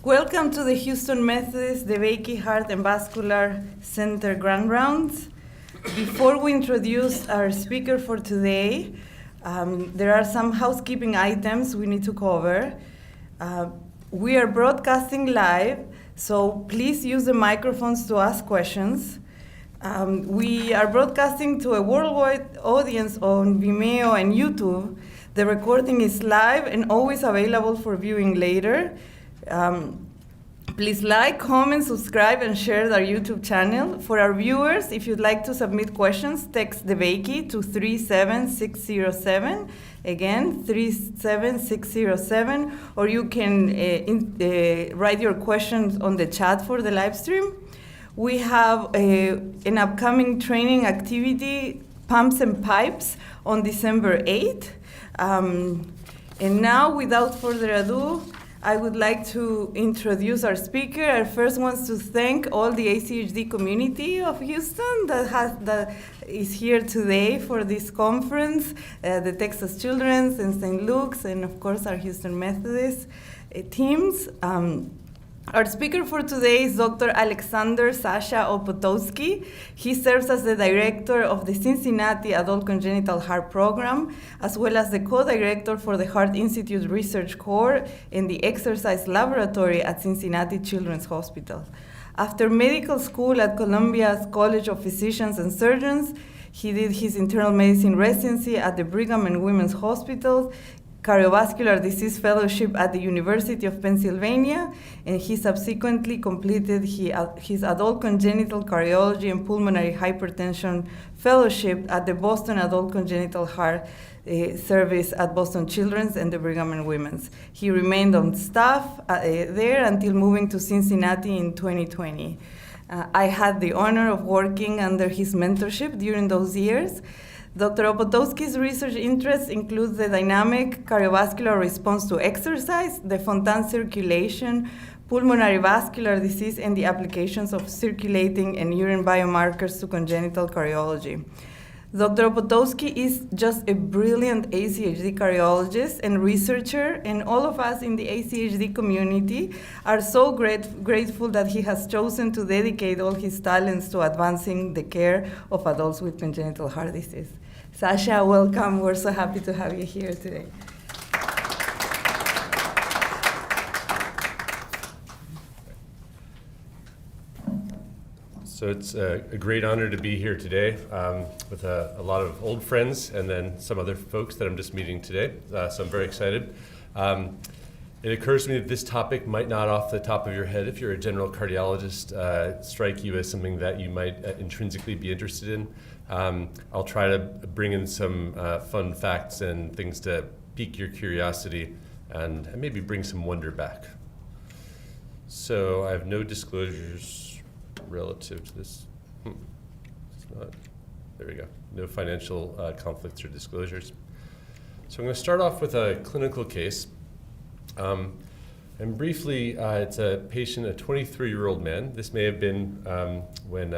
Welcome to the Houston Methodist DeBakey Heart and Vascular Center Grand Rounds. Before we introduce our speaker for today, there are some housekeeping items we need to cover. We are broadcasting live, so please use the microphones to ask questions. We are broadcasting to a worldwide audience on Vimeo and YouTube. The recording is live and always available for viewing later. Please like, comment, subscribe, and share our YouTube channel. For our viewers, if you'd like to submit questions, text DeBakey to 37607. Again, 37607, or you can write your questions on the chat for the live stream. We have an upcoming training activity, Pumps and Pipes, on December 8th. And now, without further ado, I would like to introduce our speaker. I first want to thank all the ACHD community of Houston that is here today for this conference, the Texas Children's and St. Luke's, and of course our Houston Methodist teams. Our speaker for today is Dr. Alexander Sasha Opotowsky. He serves as the director of the Cincinnati Adult Congenital Heart Program, as well as the co-director for the Heart Institute Research Core in the Exercise Laboratory at Cincinnati Children's Hospital. After medical school at Columbia's College of Physicians and Surgeons, he did his internal medicine residency at the Brigham and Women's Hospital, cardiovascular disease fellowship at the University of Pennsylvania, and he subsequently completed his adult congenital cardiology and pulmonary hypertension fellowship at the Boston Adult Congenital Heart Service at Boston Children's and the Brigham and Women's. He remained on staff there until moving to Cincinnati in 2020. I had the honor of working under his mentorship during those years. Dr. Opotowsky's research interests include the dynamic cardiovascular response to exercise, the Fontan circulation, pulmonary vascular disease, and the applications of circulating and urine biomarkers to congenital cardiology. Dr. Opotowsky is just a brilliant ACHD cardiologist and researcher, and all of us in the ACHD community are so grateful that he has chosen to dedicate all his talents to advancing the care of adults with congenital heart disease. Sasha, welcome. We're so happy to have you here today. So it's a great honor to be here today with a lot of old friends and then some other folks that I'm just meeting today. So I'm very excited. It occurs to me that this topic might not off the top of your head, if you're a general cardiologist, strike you as something that you might intrinsically be interested in. I'll try to bring in some fun facts and things to pique your curiosity and maybe bring some wonder back. So I have no disclosures relative to this. It's not. There we go. No financial conflicts or disclosures. So I'm going to start off with a clinical case. And briefly, it's a patient, a 23-year-old man. This may have been when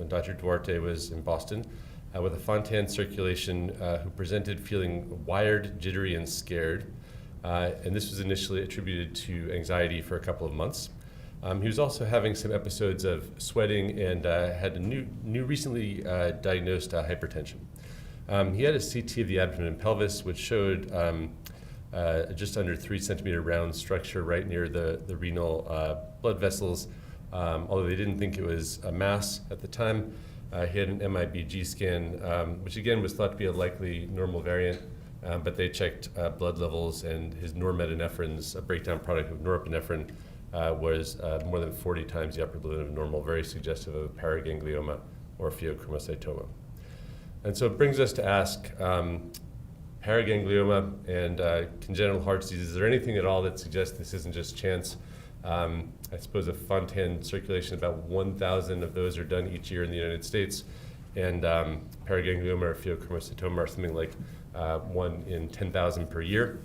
Dr. Duarte was in Boston with a Fontan circulation who presented feeling wired, jittery, and scared. And this was initially attributed to anxiety for a couple of months. He was also having some episodes of sweating and had a new recently diagnosed hypertension. He had a CT of the abdomen and pelvis, which showed just under 3 centimeter round structure right near the renal blood vessels. Although they didn't think it was a mass at the time, he had an MIBG scan, which again was thought to be a likely normal variant, but they checked blood levels, and his normepinephrine's, a breakdown product of norepinephrine, was more than 40 times the upper limit of normal, very suggestive of a paraganglioma or pheochromocytoma. And so it brings us to ask, paraganglioma and congenital heart disease, is there anything at all that suggests this isn't just chance? I suppose a Fontan circulation, about 1,000 of those are done each year in the United States, and paraganglioma or pheochromocytoma are something like 1 in 10,000 per year.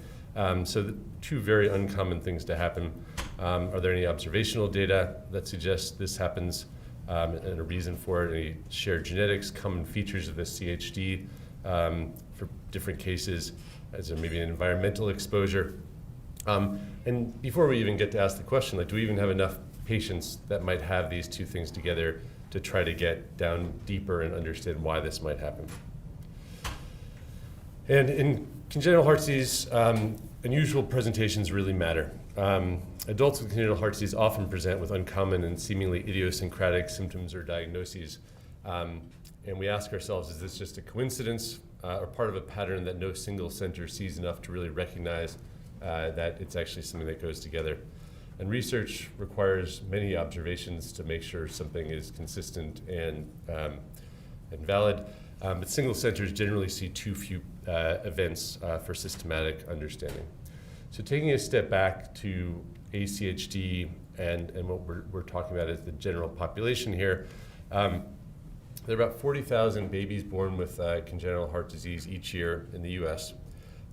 So two very uncommon things to happen. Are there any observational data that suggests this happens and a reason for it? Any shared genetics, common features of the CHD for different cases? Is there maybe an environmental exposure? And before we even get to ask the question, like, do we even have enough patients that might have these two things together to try to get down deeper and understand why this might happen? And in congenital heart disease, unusual presentations really matter. Adults with congenital heart disease often present with uncommon and seemingly idiosyncratic symptoms or diagnoses. And we ask ourselves, is this just a coincidence or part of a pattern that no single center sees enough to really recognize that it's actually something that goes together? And research requires many observations to make sure something is consistent and valid. But single centers generally see too few events for systematic understanding. So taking a step back to ACHD and what we're talking about is the general population here, there are about 40,000 babies born with congenital heart disease each year in the US.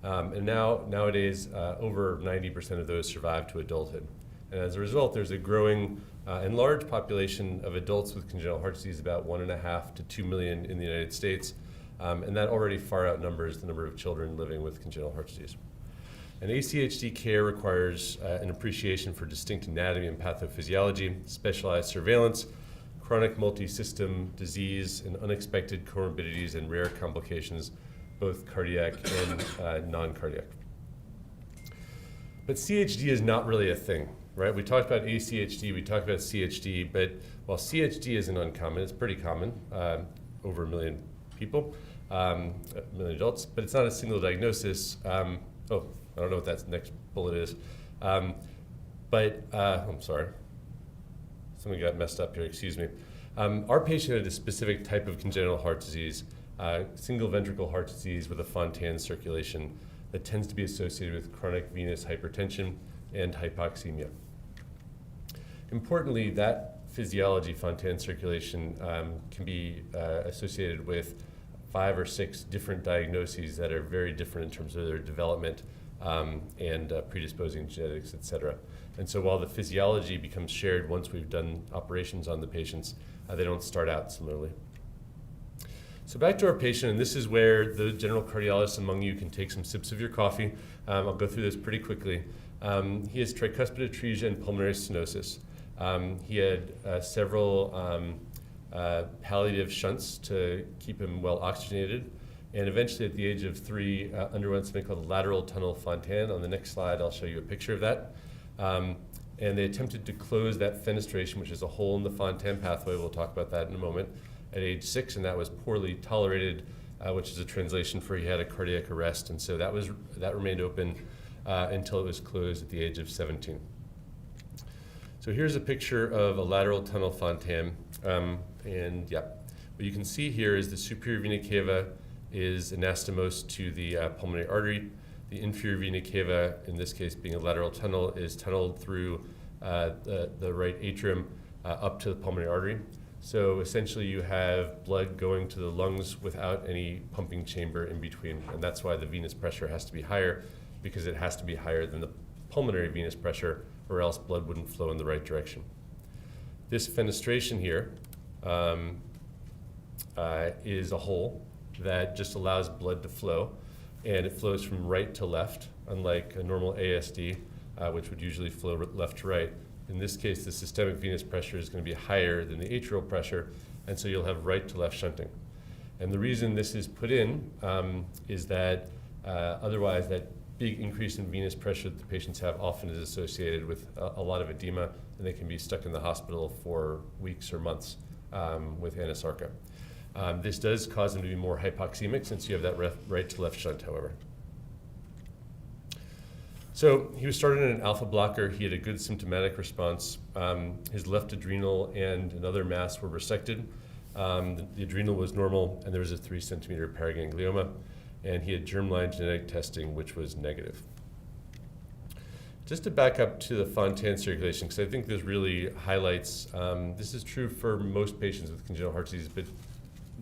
And nowadays, over 90% of those survive to adulthood. And as a result, there's a growing and large population of adults with congenital heart disease, about 1.5 to 2 million in the United States. And that already far outnumbers the number of children living with congenital heart disease. And ACHD care requires an appreciation for distinct anatomy and pathophysiology, specialized surveillance, chronic multi-system disease, and unexpected comorbidities and rare complications, both cardiac and non-cardiac. But CHD is not really a thing, right? We talked about ACHD, we talked about CHD, but while CHD isn't uncommon, it's pretty common, over 1 million people, 1 million adults, but it's not a single diagnosis. I don't know what that next bullet is. I'm sorry. Something got messed up here, excuse me. Our patient had a specific type of congenital heart disease, single ventricle heart disease with a Fontan circulation that tends to be associated with chronic venous hypertension and hypoxemia. Importantly, that physiology, Fontan circulation, can be associated with 5 or 6 different diagnoses that are very different in terms of their development and predisposing genetics, et cetera. And so while the physiology becomes shared once we've done operations on the patients, they don't start out similarly. So back to our patient, and this is where the general cardiologist among you can take some sips of your coffee. I'll go through this pretty quickly. He has tricuspid atresia and pulmonary stenosis. He had several palliative shunts to keep him well oxygenated. And eventually, at the age of 3, underwent something called lateral tunnel Fontan. On the next slide, I'll show you a picture of that. And they attempted to close that fenestration, which is a hole in the Fontan pathway. We'll talk about that in a moment, at age 6, and that was poorly tolerated, which is a translation for he had a cardiac arrest. And so that remained open until it was closed at the age of 17. So here's a picture of a lateral tunnel Fontan. And yeah, what you can see here is the superior vena cava is anastomosed to the pulmonary artery. The inferior vena cava, in this case being a lateral tunnel, is tunneled through the right atrium up to the pulmonary artery. So essentially you have blood going to the lungs without any pumping chamber in between, and that's why the venous pressure has to be higher, because it has to be higher than the pulmonary venous pressure, or else blood wouldn't flow in the right direction. This fenestration here is a hole that just allows blood to flow, and it flows from right to left, unlike a normal ASD, which would usually flow left to right. In this case, the systemic venous pressure is going to be higher than the atrial pressure, and so you'll have right to left shunting. And the reason this is put in is that otherwise that big increase in venous pressure that the patients have often is associated with a lot of edema, and they can be stuck in the hospital for weeks or months with anasarca. This does cause them to be more hypoxemic since you have that right to left shunt, however. So he was started on an alpha blocker. He had a good symptomatic response. His left adrenal and another mass were resected. The adrenal was normal, and there was a 3-centimeter paraganglioma, and he had germline genetic testing, which was negative. Just to back up to the Fontan circulation, because I think this really highlights, this is true for most patients with congenital heart disease, but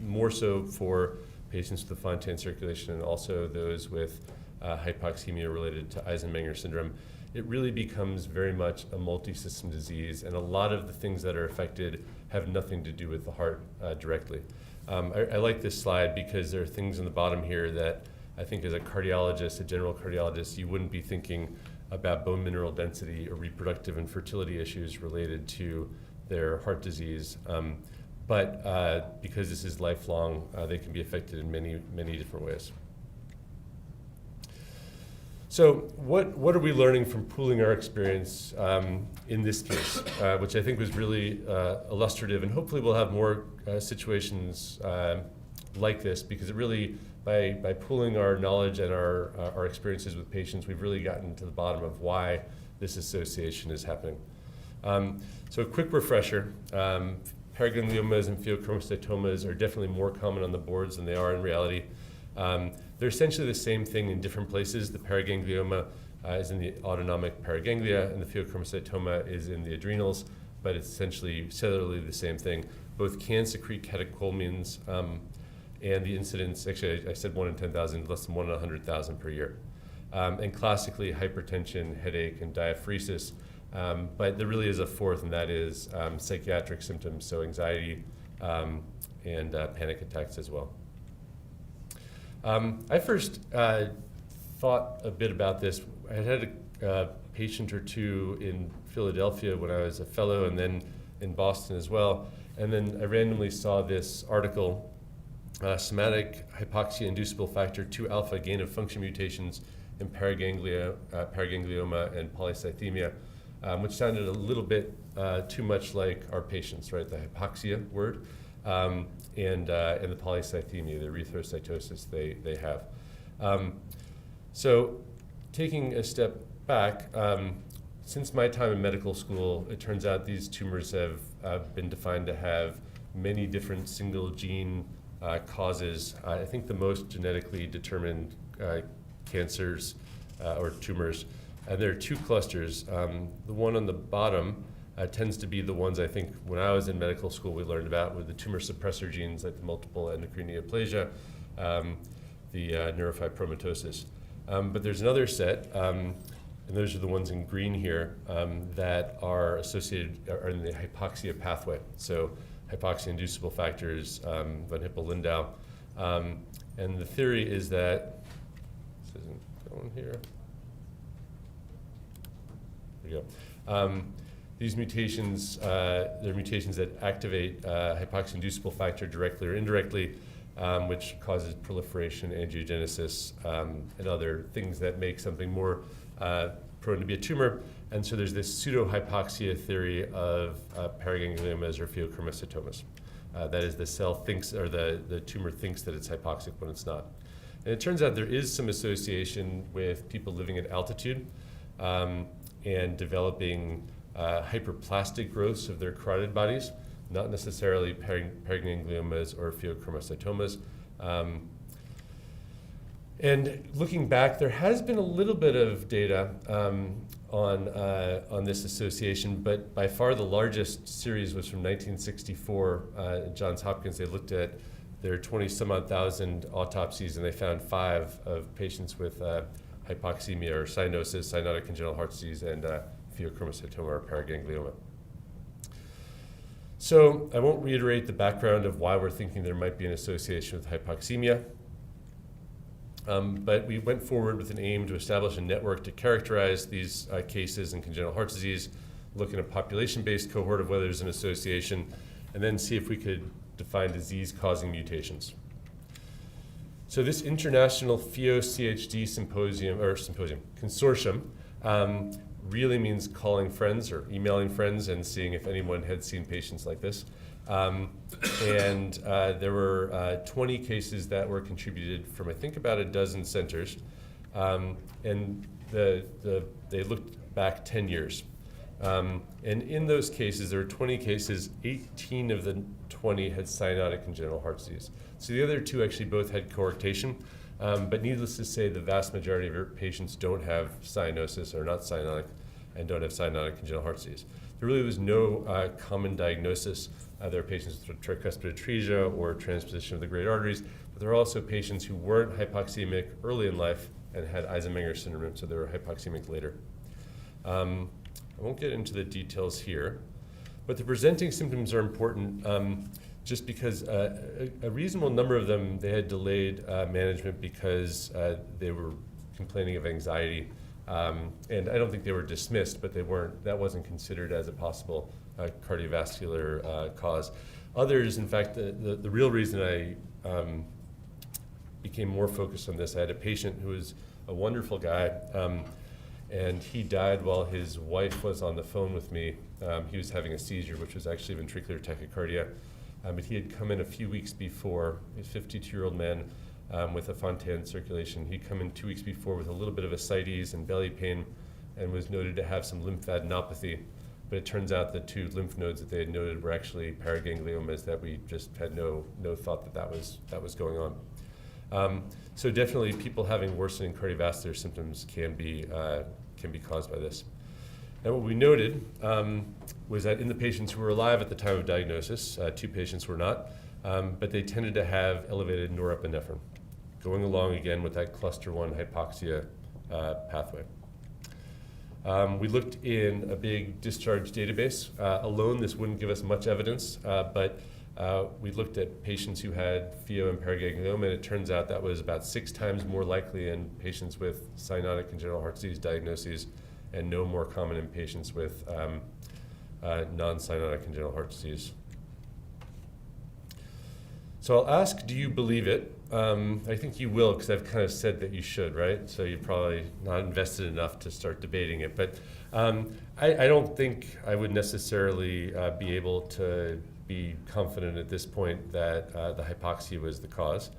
more so for patients with the Fontan circulation and also those with hypoxemia related to Eisenmenger syndrome. It really becomes very much a multi-system disease, and a lot of the things that are affected have nothing to do with the heart directly. I like this slide because there are things in the bottom here that I think as a cardiologist, a general cardiologist, you wouldn't be thinking about bone mineral density or reproductive and fertility issues related to their heart disease. But because this is lifelong, they can be affected in many, many different ways. So what are we learning from pooling our experience in this case, which I think was really illustrative, and hopefully we'll have more situations like this, because it really, by pooling our knowledge and our experiences with patients, we've really gotten to the bottom of why this association is happening. So a quick refresher, paragangliomas and pheochromocytomas are definitely more common on the boards than they are in reality. They're essentially the same thing in different places. The paraganglioma is in the autonomic paraganglia, and the pheochromocytoma is in the adrenals, but it's essentially cellularly the same thing. Both can secrete catecholamines, and the incidence, actually I said 1 in 10,000, less than 1 in 100,000 per year. And classically, hypertension, headache, and diaphoresis, but there really is a fourth, and that is psychiatric symptoms, so anxiety and panic attacks as well. I first thought a bit about this. I had a patient or two in Philadelphia when I was a fellow, and then in Boston as well. And then I randomly saw this article, somatic hypoxia-inducible factor 2 alpha gain of function mutations in paraganglioma and polycythemia, which sounded a little bit too much like our patients, right? The hypoxia word. And the polycythemia, the erythrocytosis they have. So taking a step back, since my time in medical school, it turns out these tumors have been defined to have many different single gene causes. I think the most genetically determined cancers or tumors, there are 2 clusters. The one on the bottom tends to be the ones I think when I was in medical school we learned about, with the tumor suppressor genes like the multiple endocrine neoplasia, the neurofibromatosis. But there's another set, and those are the ones in green here, that are associated, are in the hypoxia pathway. So hypoxia-inducible factors, von Hippel-Lindau. And the theory is that, this isn't going here. There we go. These mutations, they're mutations that activate hypoxia-inducible factor directly or indirectly, which causes proliferation, angiogenesis, and other things that make something more prone to be a tumor. And so there's this pseudo-hypoxia theory of paragangliomas or pheochromocytomas. That is, the cell thinks, or the tumor thinks that it's hypoxic when it's not. And it turns out there is some association with people living at altitude and developing hyperplastic growths of their carotid bodies, not necessarily paragangliomas or pheochromocytomas. And looking back, there has been a little bit of data on this association, but by far the largest series was from 1964 at Johns Hopkins. They looked at their 20-some-odd thousand autopsies, and they found 5 of patients with hypoxemia or cyanosis, cyanotic congenital heart disease, and pheochromocytoma or paraganglioma. So I won't reiterate the background of why we're thinking there might be an association with hypoxemia, but we went forward with an aim to establish a network to characterize these cases in congenital heart disease, look at a population-based cohort of whether there's an association, and then see if we could define disease-causing mutations. So this International PHO-CHD consortium really means calling friends or emailing friends and seeing if anyone had seen patients like this. And there were 20 cases that were contributed from, I think, about a dozen centers. And they looked back 10 years. And in those cases, there were 20 cases, 18 of the 20 had cyanotic congenital heart disease. So the other 2 actually both had coarctation. But needless to say, the vast majority of our patients don't have cyanosis or not cyanotic and don't have cyanotic congenital heart disease. There really was no common diagnosis. There are patients with tricuspid atresia or transposition of the great arteries, but there are also patients who weren't hypoxemic early in life and had Eisenmenger syndrome, so they were hypoxemic later. I won't get into the details here, but the presenting symptoms are important just because a reasonable number of them, they had delayed management because they were complaining of anxiety And I don't think they were dismissed, but that wasn't considered as a possible cardiovascular cause. Others, in fact, the real reason I became more focused on this, I had a patient who was a wonderful guy, and he died while his wife was on the phone with me. He was having a seizure, which was actually ventricular tachycardia. But he had come in a few weeks before, a 52-year-old man with a Fontan circulation. He'd come in 2 weeks before with a little bit of ascites and belly pain and was noted to have some lymphadenopathy. But it turns out the 2 lymph nodes that they had noted were actually paragangliomas that we just had no thought that was going on. So definitely people having worsening cardiovascular symptoms can be caused by this. And what we noted was that in the patients who were alive at the time of diagnosis, 2 patients were not, but they tended to have elevated norepinephrine, going along again with that cluster 1 hypoxia pathway. We looked in a big discharge database. Alone, this wouldn't give us much evidence, but we looked at patients who had pheo and paraganglioma, and it turns out that was about 6 times more likely in patients with cyanotic congenital heart disease diagnoses and no more common in patients with non-cyanotic congenital heart disease. So I'll ask, do you believe it? I think you will, because I've kind of said that you should, right? So you're probably not invested enough to start debating it. But I don't think I would necessarily be able to be confident at this point that the hypoxia was the cause.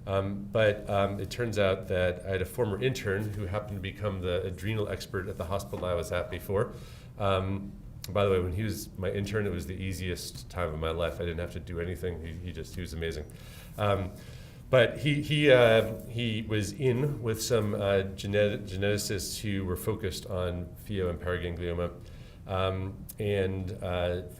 But it turns out that I had a former intern who happened to become the adrenal expert at the hospital I was at before. By the way, when he was my intern, it was the easiest time of my life. I didn't have to do anything. He was amazing. But he was in with some geneticists who were focused on pheo and paraganglioma. And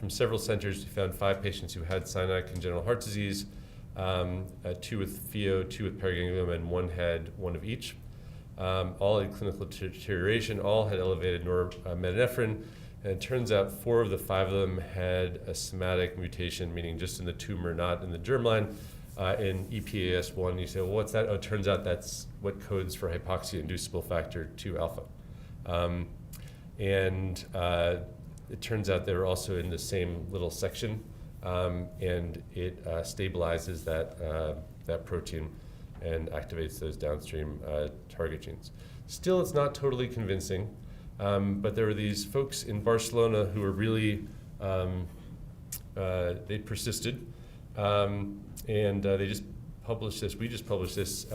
from several centers, we found 5 patients who had cyanotic congenital heart disease, 2 with pheo, 2 with paraganglioma, and 1 had 1 of each. All had clinical deterioration, all had elevated norepinephrine. And it turns out 4 of the 5 of them had a somatic mutation, meaning just in the tumor, not in the germline, in EPAS1. You say, well, what's that? Oh, it turns out that's what codes for hypoxia-inducible factor 2 alpha. And it turns out they're also in the same little section, and it stabilizes that protein and activates those downstream target genes. Still, it's not totally convincing. But there were these folks in Barcelona who were really, they persisted, and they just published this. We just published this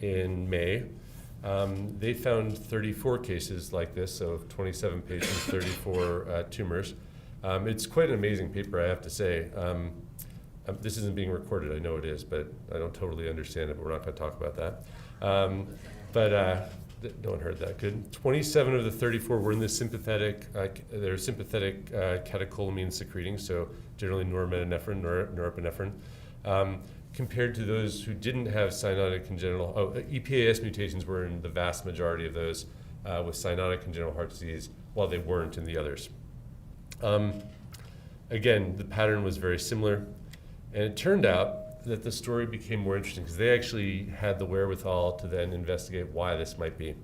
in May. They found 34 cases like this, so 27 patients, 34 tumors. It's quite an amazing paper, I have to say. This isn't being recorded, I know it is, but I don't totally understand it, but we're not going to talk about that. No one heard that. Good. 27 of the 34 were in the sympathetic. They're sympathetic catecholamine secreting, so generally norepinephrine, compared to those who didn't have cyanotic congenital. EPAS mutations were in the vast majority of those with cyanotic congenital heart disease, while they weren't in the others. Again, the pattern was very similar, and it turned out that the story became more interesting because they actually had the wherewithal to then investigate why this might be.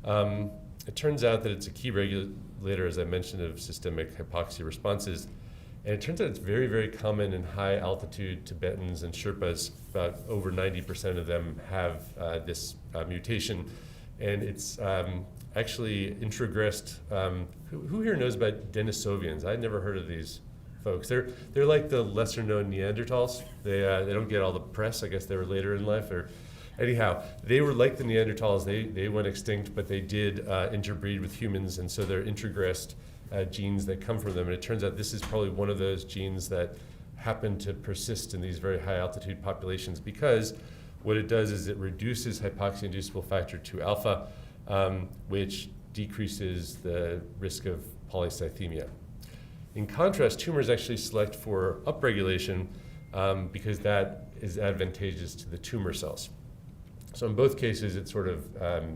It turns out that it's a key regulator, as I mentioned, of systemic hypoxia responses. And it turns out it's very, very common in high altitude Tibetans and Sherpas. About over 90% of them have this mutation. And it's actually introgressed. Who here knows about Denisovians? I'd never heard of these folks. They're like the lesser known Neanderthals. They don't get all the press. I guess they were later in life. Anyhow, they were like the Neanderthals. They went extinct, but they did interbreed with humans, and so they're introgressed genes that come from them. And it turns out this is probably one of those genes that happen to persist in these very high altitude populations, because what it does is it reduces hypoxia-inducible factor 2 alpha, which decreases the risk of polycythemia. In contrast, tumors actually select for upregulation because that is advantageous to the tumor cells. So in both cases, it's sort of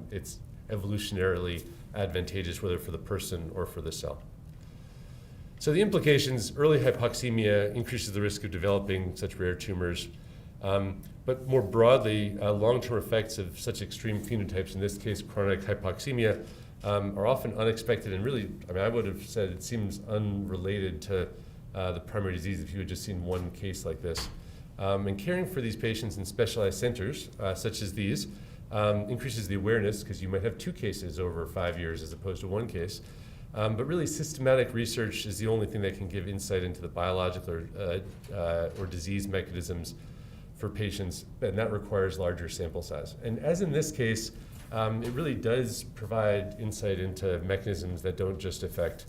it's evolutionarily advantageous, whether for the person or for the cell. So the implications: early hypoxemia increases the risk of developing such rare tumors. But more broadly, long-term effects of such extreme phenotypes, in this case chronic hypoxemia, are often unexpected and really, I would have said it seems unrelated to the primary disease if you had just seen one case like this. And caring for these patients in specialized centers, such as these, increases the awareness because you might have 2 cases over 5 years as opposed to 1 case. But really, systematic research is the only thing that can give insight into the biological or disease mechanisms for patients, and that requires larger sample size. And as in this case, it really does provide insight into mechanisms that don't just affect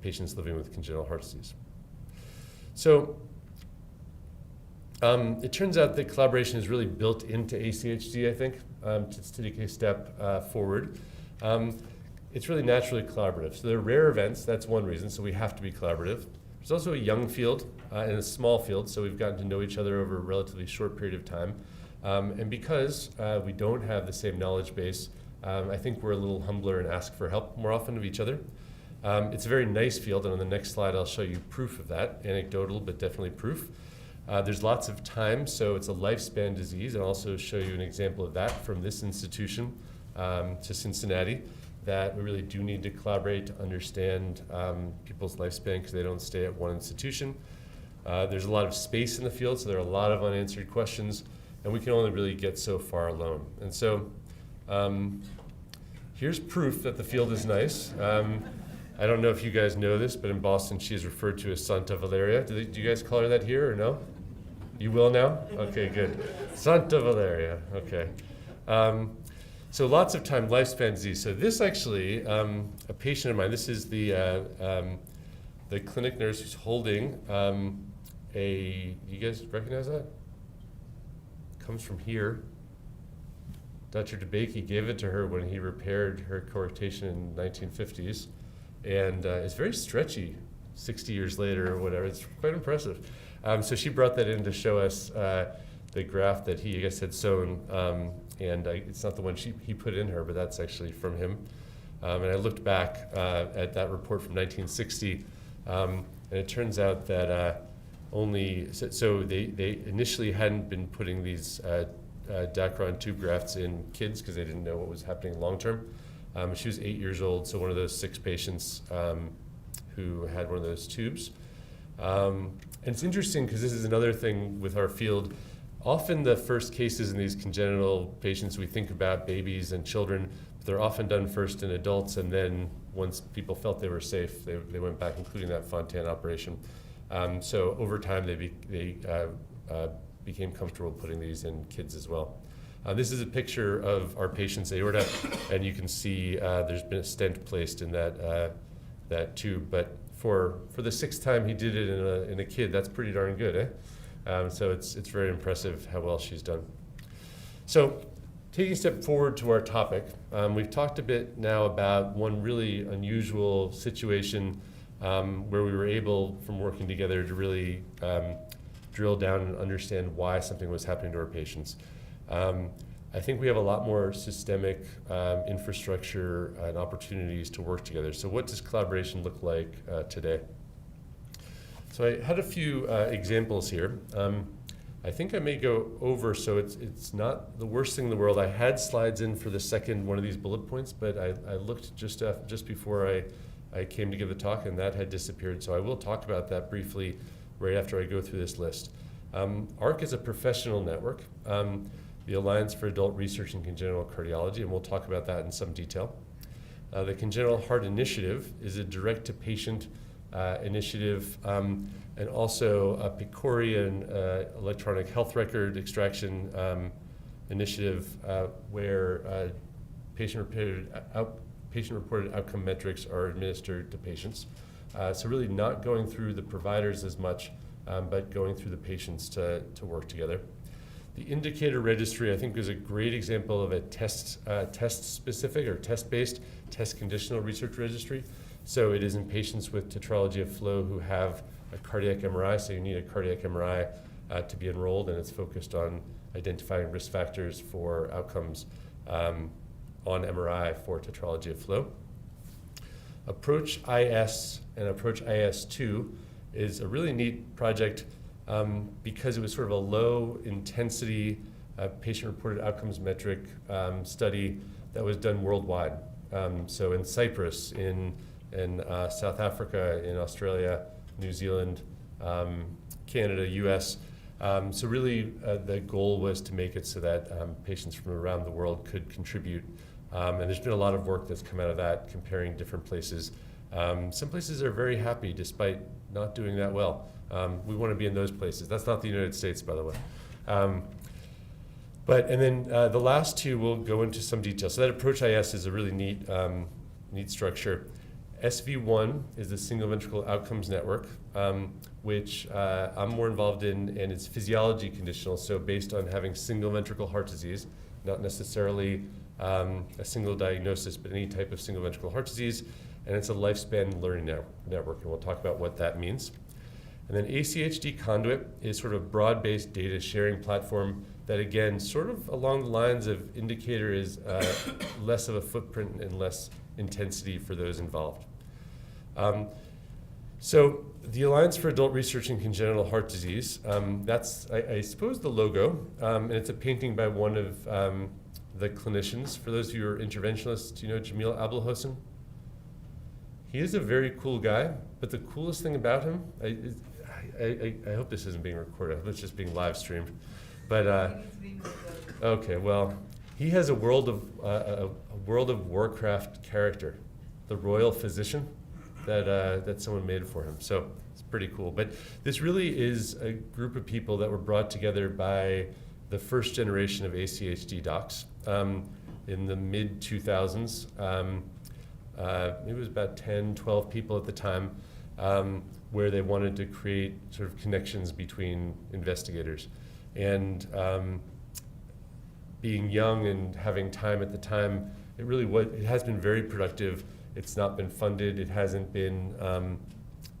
patients living with congenital heart disease. So it turns out that collaboration is really built into ACHD, I think, to take a step forward. It's really naturally collaborative. So there are rare events, that's one reason, so we have to be collaborative. There's also a young field and a small field, so we've gotten to know each other over a relatively short period of time. And because we don't have the same knowledge base, I think we're a little humbler and ask for help more often of each other. It's a very nice field, and on the next slide I'll show you proof of that, anecdotal but definitely proof. There's lots of time, so it's a lifespan disease, and I'll also show you an example of that from this institution to Cincinnati, that we really do need to collaborate to understand people's lifespan because they don't stay at one institution. There's a lot of space in the field, so there are a lot of unanswered questions, and we can only really get so far alone. And so here's proof that the field is nice. I don't know if you guys know this, but in Boston she is referred to as Santa Valeria. Do you guys call her that here or no? You will now? Okay, good. Santa Valeria, okay. So lots of time, lifespan disease. So this actually, a patient of mine, this is the clinic nurse who's holding you guys recognize that? Comes from here. Dr. DeBakey gave it to her when he repaired her coarctation in the 1950s. And it's very stretchy 60 years later or whatever. It's quite impressive. So she brought that in to show us the graft that he, I guess, had sewn. And it's not the one he put in her, but that's actually from him. And I looked back at that report from 1960, and it turns out that they initially hadn't been putting these Dacron tube grafts in kids because they didn't know what was happening long term. She was 8 years old, so one of those 6 patients who had one of those tubes. And it's interesting because this is another thing with our field. Often the first cases in these congenital patients, we think about babies and children, but they're often done first in adults, and then once people felt they were safe, they went back, including that Fontan operation. So over time, they became comfortable putting these in kids as well. This is a picture of our patient's aorta, and you can see there's been a stent placed in that tube. But for the 6th time he did it in a kid, that's pretty darn good, eh? So it's very impressive how well she's done. So taking a step forward to our topic, we've talked a bit now about one really unusual situation where we were able, from working together, to really drill down and understand why something was happening to our patients. I think we have a lot more systemic infrastructure and opportunities to work together. So what does collaboration look like today? So I had a few examples here. I think I may go over, so it's not the worst thing in the world. I had slides in for the second one of these bullet points, but I looked just before I came to give the talk, and that had disappeared. So I will talk about that briefly right after I go through this list. ARC is a professional network, the Alliance for Adult Research in Congenital Cardiology, and we'll talk about that in some detail. The Congenital Heart Initiative is a direct-to-patient initiative, and also a PCORI, an electronic health record extraction initiative where patient-reported outcome metrics are administered to patients. So really not going through the providers as much, but going through the patients to work together. The indicator registry, I think, is a great example of a test-specific or test-based, test-conditional research registry. So it is in patients with tetralogy of flow who have a cardiac MRI, so you need a cardiac MRI to be enrolled, and it's focused on identifying risk factors for outcomes on MRI for tetralogy of flow. Approach IS and Approach IS2 is a really neat project because it was sort of a low intensity patient-reported outcomes metric study that was done worldwide. So in Cyprus, in South Africa, in Australia, New Zealand, Canada, US. So really the goal was to make it so that patients from around the world could contribute. And there's been a lot of work that's come out of that, comparing different places. Some places are very happy despite not doing that well. We want to be in those places. That's not the United States, by the way. And then the last two will go into some detail. So that Approach-IS is a really neat structure. SV1 is the Single Ventricle Outcomes Network, which I'm more involved in, and it's physiology conditional, so based on having single ventricle heart disease, not necessarily a single diagnosis, but any type of single ventricle heart disease, and it's a lifespan learning network, and we'll talk about what that means. And then ACHD Conduit is sort of a broad-based data sharing platform that, again, sort of along the lines of Indicator is less of a footprint and less intensity for those involved. So the Alliance for Adult Research in Congenital Heart Disease, that's, I suppose, the logo, and it's a painting by one of the clinicians. For those of you who are interventionists, do you know Jamil Abulhosn? He is a very cool guy, but the coolest thing about him, I hope this isn't being recorded, I hope it's just being live streamed. But okay, well, he has a World of Warcraft character, the royal physician that someone made for him. So it's pretty cool. But this really is a group of people that were brought together by the first generation of ACHD docs in the mid 2000s. It was about 10, 12 people at the time, where they wanted to create sort of connections between investigators. And being young and having time at the time, it has been very productive. It's not been funded. It hasn't been,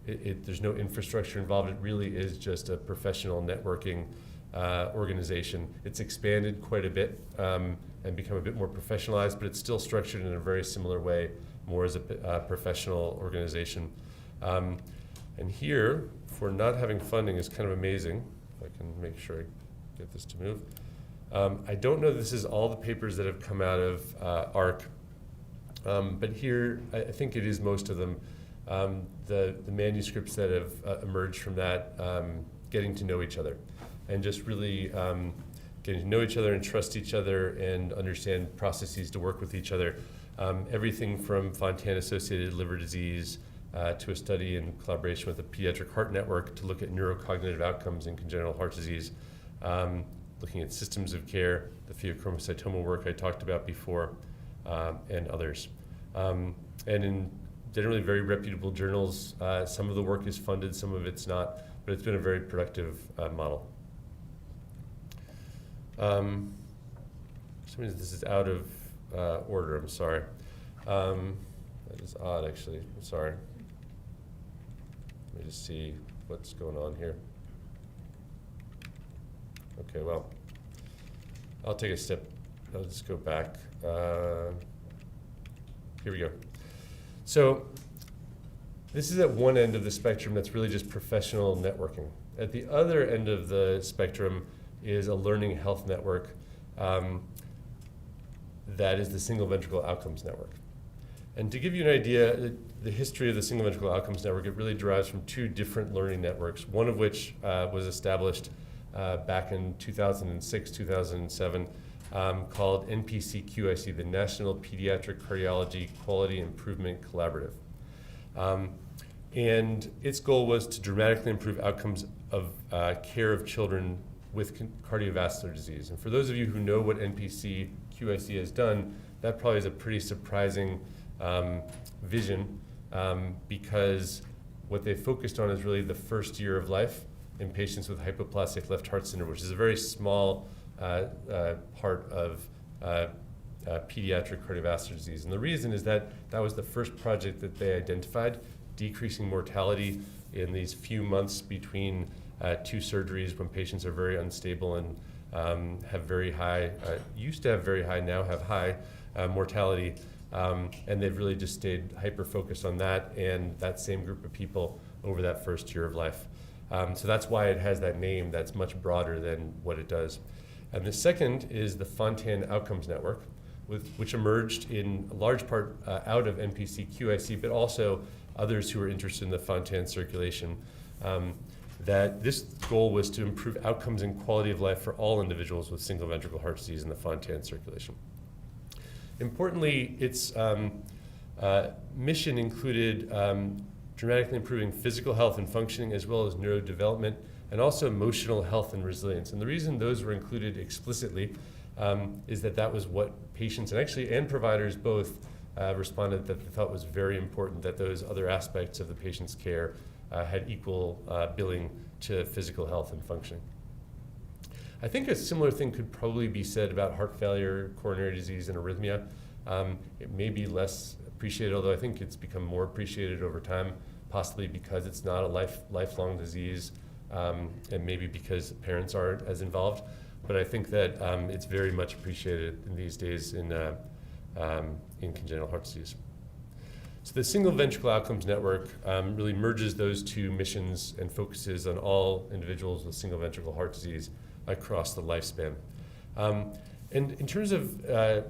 there's no infrastructure involved. It really is just a professional networking organization. It's expanded quite a bit and become a bit more professionalized, but it's still structured in a very similar way, more as a professional organization. And here, for not having funding is kind of amazing. If I can make sure I get this to move. I don't know this is all the papers that have come out of ARC, but here I think it is most of them. The manuscripts that have emerged from that, getting to know each other, and just really getting to know each other and trust each other and understand processes to work with each other. Everything from Fontan-associated liver disease to a study in collaboration with the Pediatric Heart Network to look at neurocognitive outcomes in congenital heart disease, looking at systems of care, the pheochromocytoma work I talked about before, and others. And in generally very reputable journals, some of the work is funded, some of it's not, but it's been a very productive model. For some reason this is out of order, I'm sorry. That is odd, actually, I'm sorry. Let me just see what's going on here. Okay, well, I'll take a step, I'll just go back. Here we go. So this is at one end of the spectrum that's really just professional networking. At the other end of the spectrum is a learning health network that is the Single Ventricle Outcomes Network. And to give you an idea, the history of the Single Ventricle Outcomes Network, it really derives from two different learning networks, one of which was established back in 2006, 2007, called NPC-QIC, the National Pediatric Cardiology Quality Improvement Collaborative. And its goal was to dramatically improve outcomes of care of children with cardiovascular disease. And for those of you who know what NPC-QIC has done, that probably is a pretty surprising vision, because what they focused on is really the first year of life in patients with hypoplastic left heart syndrome, which is a very small part of pediatric cardiovascular disease. And the reason is that that was the first project that they identified, decreasing mortality in these few months between two surgeries when patients are very unstable and have very high, used to have very high, now have high mortality. And they've really just stayed hyper-focused on that and that same group of people over that first year of life. So that's why it has that name that's much broader than what it does. And the second is the Fontan Outcomes Network, which emerged in large part out of NPC QIC, but also others who were interested in the Fontan circulation. That this goal was to improve outcomes and quality of life for all individuals with single ventricle heart disease in the Fontan circulation. Importantly, its mission included dramatically improving physical health and functioning, as well as neurodevelopment, and also emotional health and resilience. And the reason those were included explicitly is that was what patients and providers both responded that they thought was very important, that those other aspects of the patient's care had equal billing to physical health and functioning. I think a similar thing could probably be said about heart failure, coronary disease, and arrhythmia. It may be less appreciated, although I think it's become more appreciated over time, possibly because it's not a lifelong disease, and maybe because parents aren't as involved. But I think that it's very much appreciated in these days in congenital heart disease. So the Single Ventricle Outcomes Network really merges those two missions and focuses on all individuals with single ventricle heart disease across the lifespan. And in terms of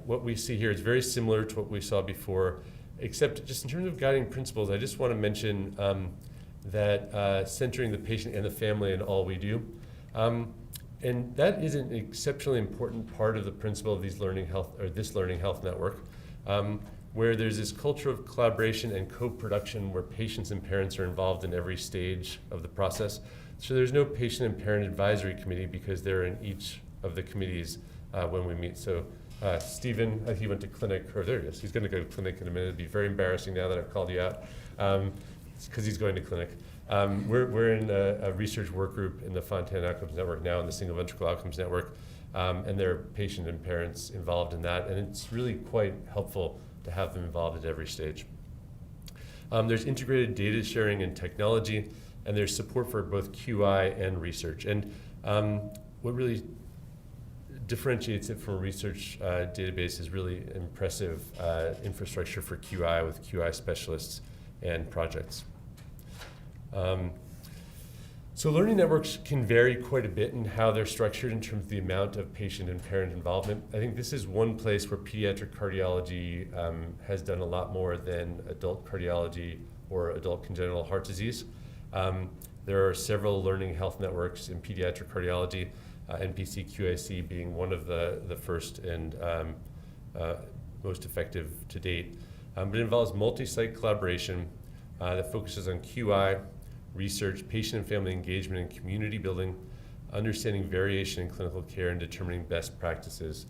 what we see here, it's very similar to what we saw before, except just in terms of guiding principles, I just want to mention that centering the patient and the family in all we do. And that is an exceptionally important part of the principle of this learning health network, where there's this culture of collaboration and co-production where patients and parents are involved in every stage of the process. So there's no patient and parent advisory committee because they're in each of the committees when we meet. So Stephen, he went to clinic, or there he is. He's going to go to clinic in a minute. It'd be very embarrassing now that I've called you out, because he's going to clinic. We're in a research work group in the Fontan Outcomes Network now, in the Single Ventricle Outcomes Network, and there are patient and parents involved in that, and it's really quite helpful to have them involved at every stage. There's integrated data sharing and technology, and there's support for both QI and research. And what really differentiates it from a research database is really impressive infrastructure for QI with QI specialists and projects. So learning networks can vary quite a bit in how they're structured in terms of the amount of patient and parent involvement. I think this is one place where pediatric cardiology has done a lot more than adult cardiology or adult congenital heart disease. There are several learning health networks in pediatric cardiology, NPC QIC being one of the first and most effective to date. But it involves multi-site collaboration that focuses on QI, research, patient and family engagement, and community building, understanding variation in clinical care, and determining best practices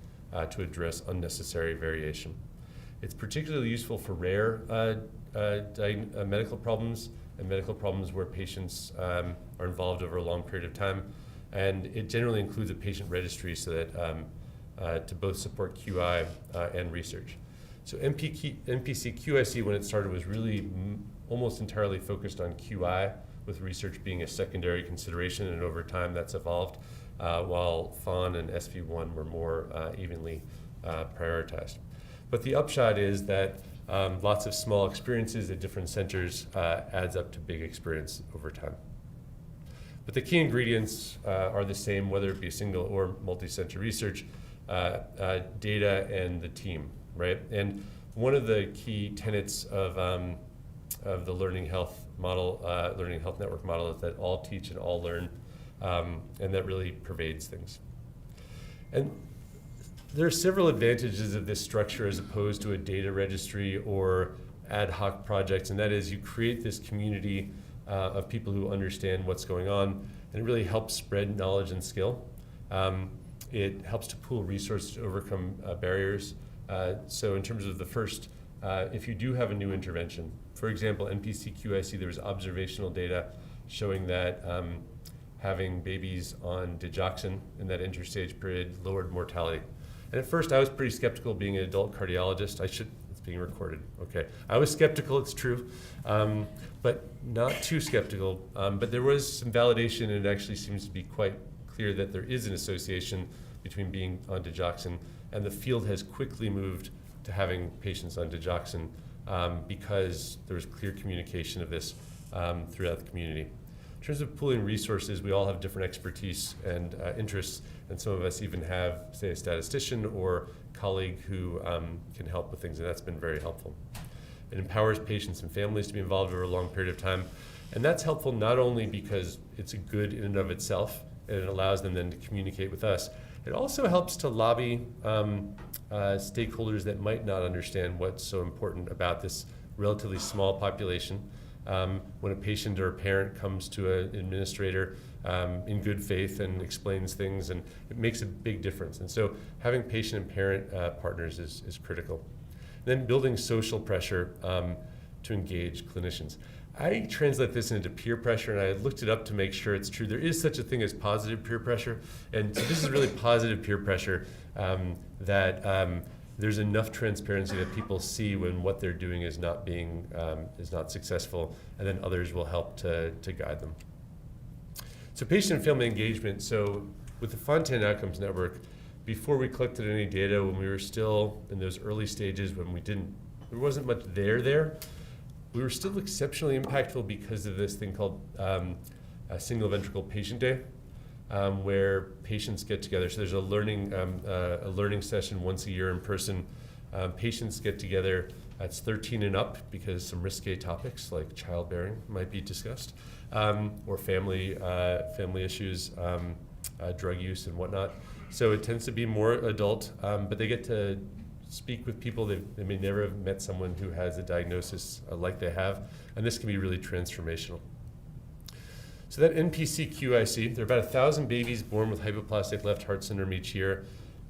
to address unnecessary variation. It's particularly useful for rare medical problems and medical problems where patients are involved over a long period of time. And it generally includes a patient registry so that to both support QI and research. So NPC QIC, when it started, was really almost entirely focused on QI, with research being a secondary consideration, and over time that's evolved, while FON and SV1 were more evenly prioritized. But the upshot is that lots of small experiences at different centers adds up to big experience over time. But the key ingredients are the same, whether it be single or multi-center research, data, and the team, right? And one of the key tenets of the learning health model, learning health network model, is that all teach and all learn, and that really pervades things. And there are several advantages of this structure as opposed to a data registry or ad hoc projects, and that is you create this community of people who understand what's going on, and it really helps spread knowledge and skill. It helps to pool resources to overcome barriers. So in terms of the first, if you do have a new intervention, for example, NPC QIC, there was observational data showing that having babies on digoxin in that interstage period lowered mortality. And at first I was pretty skeptical, being an adult cardiologist. It's being recorded, okay. I was skeptical, it's true, but not too skeptical. But there was some validation, and it actually seems to be quite clear that there is an association between being on digoxin, and the field has quickly moved to having patients on digoxin because there was clear communication of this throughout the community. In terms of pooling resources, we all have different expertise and interests, and some of us even have, say, a statistician or colleague who can help with things, and that's been very helpful. It empowers patients and families to be involved over a long period of time, and that's helpful not only because it's a good in and of itself, and it allows them then to communicate with us. It also helps to lobby stakeholders that might not understand what's so important about this relatively small population. When a patient or a parent comes to an administrator in good faith and explains things, and it makes a big difference. And so having patient and parent partners is critical. Then building social pressure to engage clinicians. I translate this into peer pressure, and I looked it up to make sure it's true. There is such a thing as positive peer pressure, and so this is really positive peer pressure that there's enough transparency that people see when what they're doing is not successful, and then others will help to guide them. So patient and family engagement. So with the Fontaine Outcomes Network, before we collected any data, when we were still in those early stages, when there wasn't much there, we were still exceptionally impactful because of this thing called a single ventricle patient day, where patients get together. So there's a learning session once a year in person. Patients get together. It's 13 and up because some risque topics like childbearing might be discussed, or family issues, drug use and whatnot. So it tends to be more adult, but they get to speak with people. They may never have met someone who has a diagnosis like they have, and this can be really transformational. So that NPC-QIC, there are about 1,000 babies born with hypoplastic left heart syndrome each year,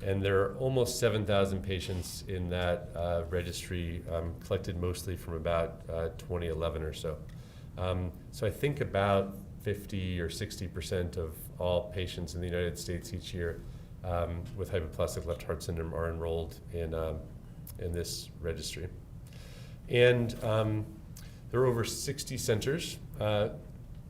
and there are almost 7,000 patients in that registry, collected mostly from about 2011 or so. So I think about 50 or 60% of all patients in the United States each year with hypoplastic left heart syndrome are enrolled in this registry. And there are over 60 centers.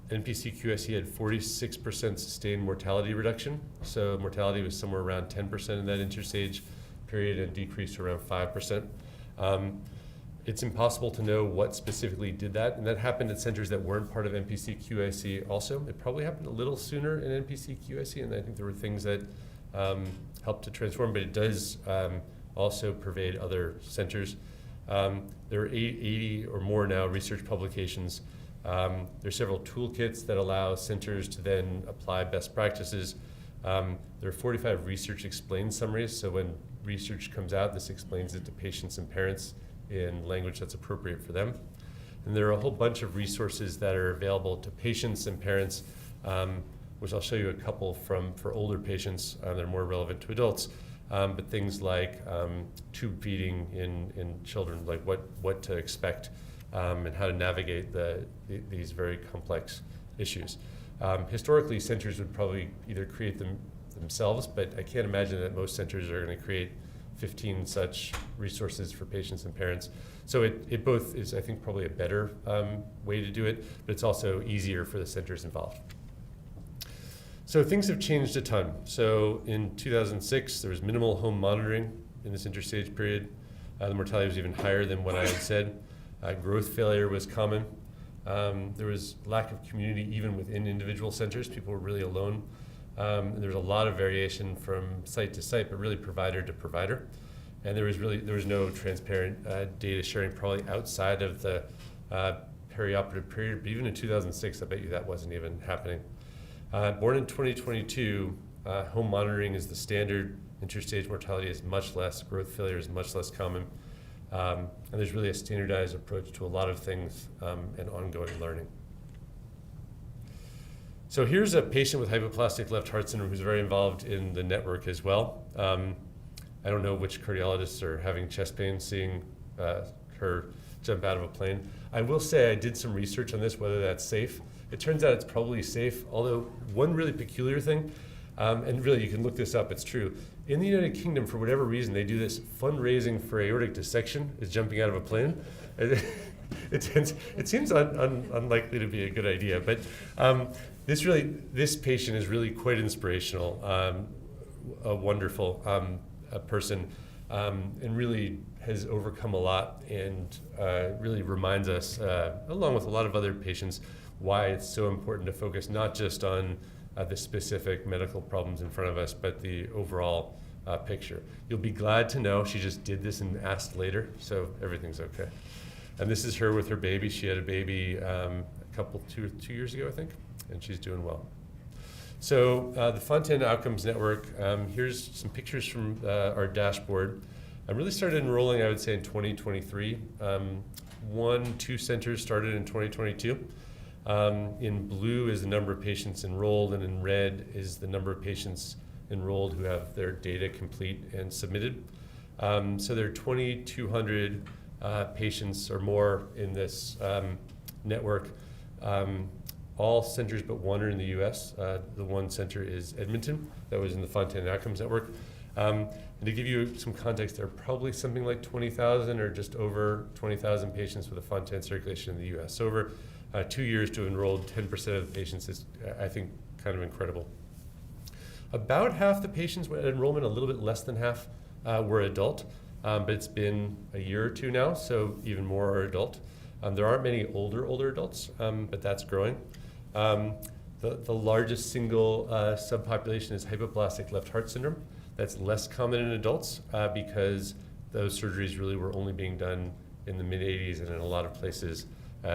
NPC-QIC had 46% sustained mortality reduction. So mortality was somewhere around 10% in that interstage period and decreased to around 5%. It's impossible to know what specifically did that, and that happened at centers that weren't part of NPC-QIC also. It probably happened a little sooner in NPC-QIC, and I think there were things that helped to transform, but it does also pervade other centers. There are 80 or more now research publications. There's several toolkits that allow centers to then apply best practices. There are 45 research explained summaries, so when research comes out, this explains it to patients and parents in language that's appropriate for them. And there are a whole bunch of resources that are available to patients and parents, which I'll show you a couple for older patients that are more relevant to adults, but things like tube feeding in children, like what to expect, and how to navigate these very complex issues. Historically, centers would probably either create them themselves, but I can't imagine that most centers are going to create 15 such resources for patients and parents. So it both is, I think, probably a better way to do it, but it's also easier for the centers involved. So things have changed a ton. So in 2006, there was minimal home monitoring in this interstage period. The mortality was even higher than what I had said. Growth failure was common. There was lack of community even within individual centers. People were really alone. There was a lot of variation from site to site, but really provider to provider. And there was no transparent data sharing probably outside of the perioperative period. But even in 2006, I bet you that wasn't even happening. Born in 2022, home monitoring is the standard. Interstage mortality is much less. Growth failure is much less common. And there's really a standardized approach to a lot of things and ongoing learning. So here's a patient with hypoplastic left heart syndrome who's very involved in the network as well. I don't know which cardiologists are having chest pain seeing her jump out of a plane. I will say I did some research on this, whether that's safe. It turns out it's probably safe, although one really peculiar thing, and really you can look this up, it's true. In the United Kingdom, for whatever reason, they do this fundraising for aortic dissection is jumping out of a plane. It seems unlikely to be a good idea, but this patient is really quite inspirational, a wonderful person, and really has overcome a lot and really reminds us, along with a lot of other patients, why it's so important to focus not just on the specific medical problems in front of us, but the overall picture. You'll be glad to know she just did this and asked later, so everything's okay. And this is her with her baby. She had a baby two years ago, I think, and she's doing well. So the Fontaine Outcomes Network, here's some pictures from our dashboard. I really started enrolling, I would say, in 2023. 2 centers started in 2022. In blue is the number of patients enrolled, and in red is the number of patients enrolled who have their data complete and submitted. So there are 2,200 patients or more in this network. All centers but one are in the US. The one center is Edmonton, that was in the Fontaine Outcomes Network. And to give you some context, there are probably something like 20,000 or just over 20,000 patients with a Fontaine circulation in the US. So over 2 years to enroll 10% of the patients is, I think, kind of incredible. About half the patients at enrollment, a little bit less than half, were adult, but it's been a year or two now, so even more are adult. There aren't many older adults, but that's growing. The largest single subpopulation is hypoplastic left heart syndrome. That's less common in adults because those surgeries really were only being done in the mid-'80s and in a lot of places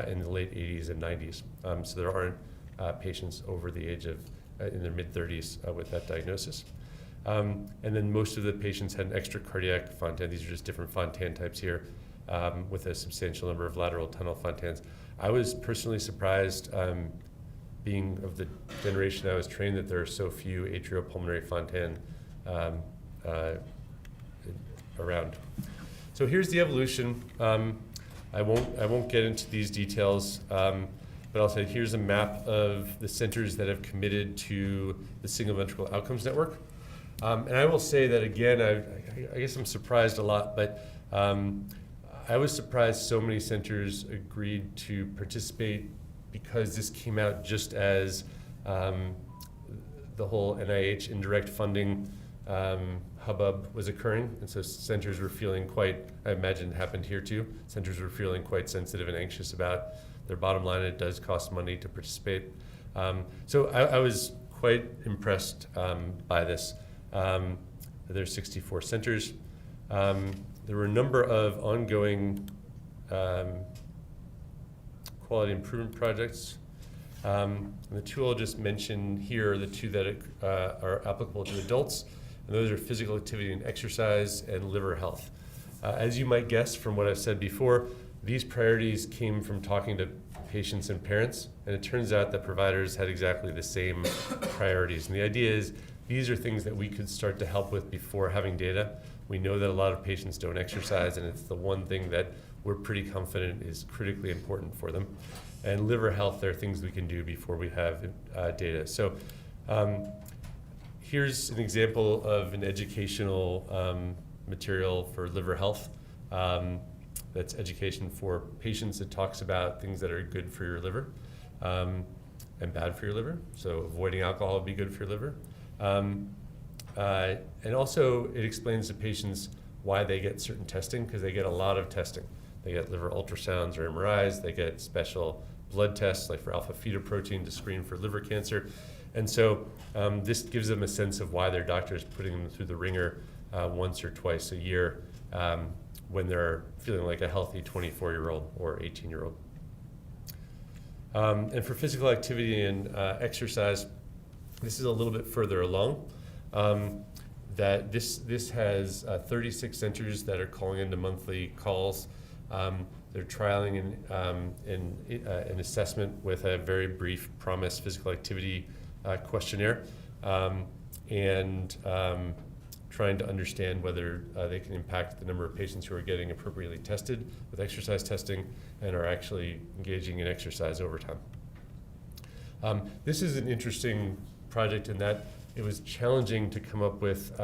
in the late 80s and 90s. So there aren't patients over the age of in their mid-30s with that diagnosis. And then most of the patients had an extracardiac Fontaine. These are just different Fontaine types here with a substantial number of lateral tunnel Fontaines. I was personally surprised, being of the generation I was trained, that there are so few atriopulmonary Fontaine around. So here's the evolution. I won't get into these details, but I'll say here's a map of the centers that have committed to the Single Ventricle Outcomes Network. And I will say that again, I guess I'm surprised a lot, but I was surprised so many centers agreed to participate because this came out just as the whole NIH indirect funding hubbub was occurring, and so centers were feeling quite, I imagine it happened here too, centers were feeling quite sensitive and anxious about their bottom line. It does cost money to participate. So I was quite impressed by this. There's 64 centers. There were a number of ongoing quality improvement projects. The two I'll just mention here are the two that are applicable to adults, and those are physical activity and exercise and liver health. As you might guess from what I've said before, these priorities came from talking to patients and parents, and it turns out that providers had exactly the same priorities. And the idea is these are things that we could start to help with before having data. We know that a lot of patients don't exercise, and it's the one thing that we're pretty confident is critically important for them. And liver health, there are things we can do before we have data. So here's an example of an educational material for liver health. That's education for patients. It talks about things that are good for your liver and bad for your liver. So avoiding alcohol would be good for your liver. And also it explains to patients why they get certain testing, because they get a lot of testing. They get liver ultrasounds or MRIs, they get special blood tests like for alpha-fetoprotein to screen for liver cancer. And so this gives them a sense of why their doctor is putting them through the ringer once or twice a year when they're feeling like a healthy 24-year-old or 18-year-old. And for physical activity and exercise, this is a little bit further along. That this has 36 centers that are calling into monthly calls. They're trialing an assessment with a very brief promise physical activity questionnaire, and trying to understand whether they can impact the number of patients who are getting appropriately tested with exercise testing and are actually engaging in exercise over time. This is an interesting project in that it was challenging to come up with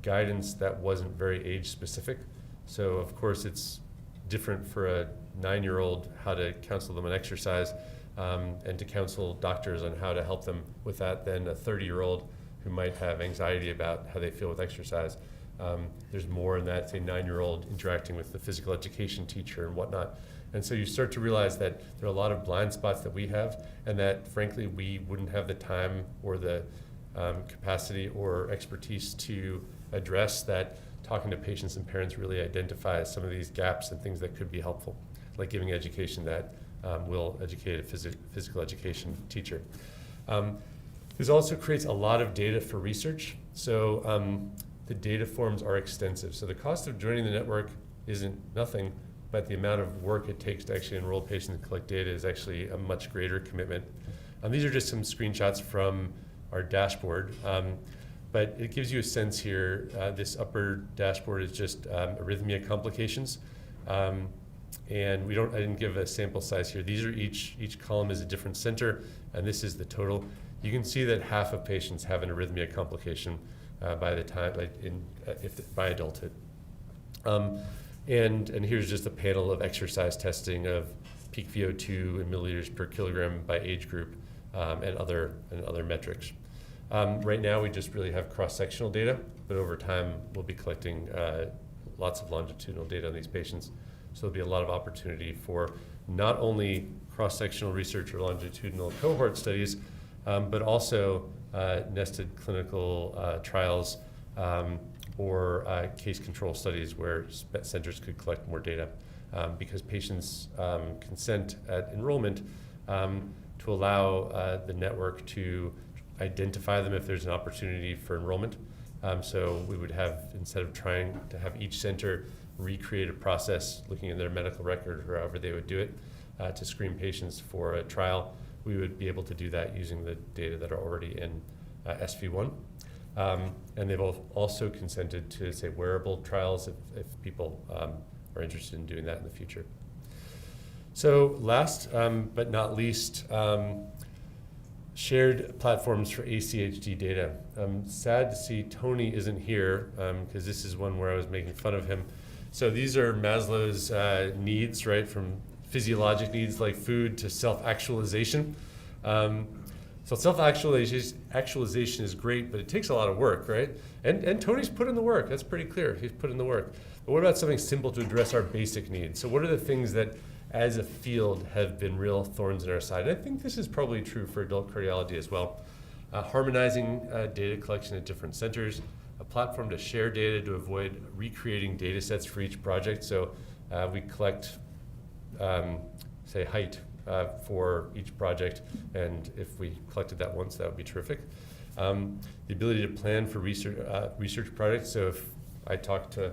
guidance that wasn't very age specific. So of course it's different for a 9-year-old how to counsel them on exercise and to counsel doctors on how to help them with that than a 30-year-old who might have anxiety about how they feel with exercise. There's more in that, say, 9-year-old interacting with the physical education teacher and whatnot. And so you start to realize that there are a lot of blind spots that we have, and that, frankly, we wouldn't have the time or the capacity or expertise to address, that talking to patients and parents really identifies some of these gaps and things that could be helpful, like giving education that will educate a physical education teacher. This also creates a lot of data for research. So the data forms are extensive. So the cost of joining the network isn't nothing, but the amount of work it takes to actually enroll patients and collect data is actually a much greater commitment. These are just some screenshots from our dashboard, but it gives you a sense here. This upper dashboard is just arrhythmia complications. And I didn't give a sample size here. These are each column is a different center, and this is the total. You can see that half of patients have an arrhythmia complication by the time, by adulthood. And here's just a panel of exercise testing of peak VO2 in milliliters per kilogram by age group, and other metrics. Right now, we just really have cross-sectional data, but over time, we'll be collecting lots of longitudinal data on these patients. So there'll be a lot of opportunity for not only cross-sectional research or longitudinal cohort studies, but also nested clinical trials or case control studies where centers could collect more data, because patients consent at enrollment to allow the network to identify them if there's an opportunity for enrollment. So we would have, instead of trying to have each center recreate a process looking in their medical record or however they would do it to screen patients for a trial, we would be able to do that using the data that are already in SV1. And they've also consented to, say, wearable trials if people are interested in doing that in the future. So last but not least, shared platforms for ACHD data. I'm sad to see Tony isn't here, because this is one where I was making fun of him. So these are Maslow's needs, right, from physiologic needs like food to self-actualization. So self-actualization is great, but it takes a lot of work, right? And Tony's put in the work. That's pretty clear. He's put in the work. But what about something simple to address our basic needs? So what are the things that, as a field, have been real thorns in our side? And I think this is probably true for adult cardiology as well. Harmonizing data collection at different centers, a platform to share data to avoid recreating data sets for each project. So we collect, say, height for each project, and if we collected that once, that would be terrific. The ability to plan for research projects. So if I talked to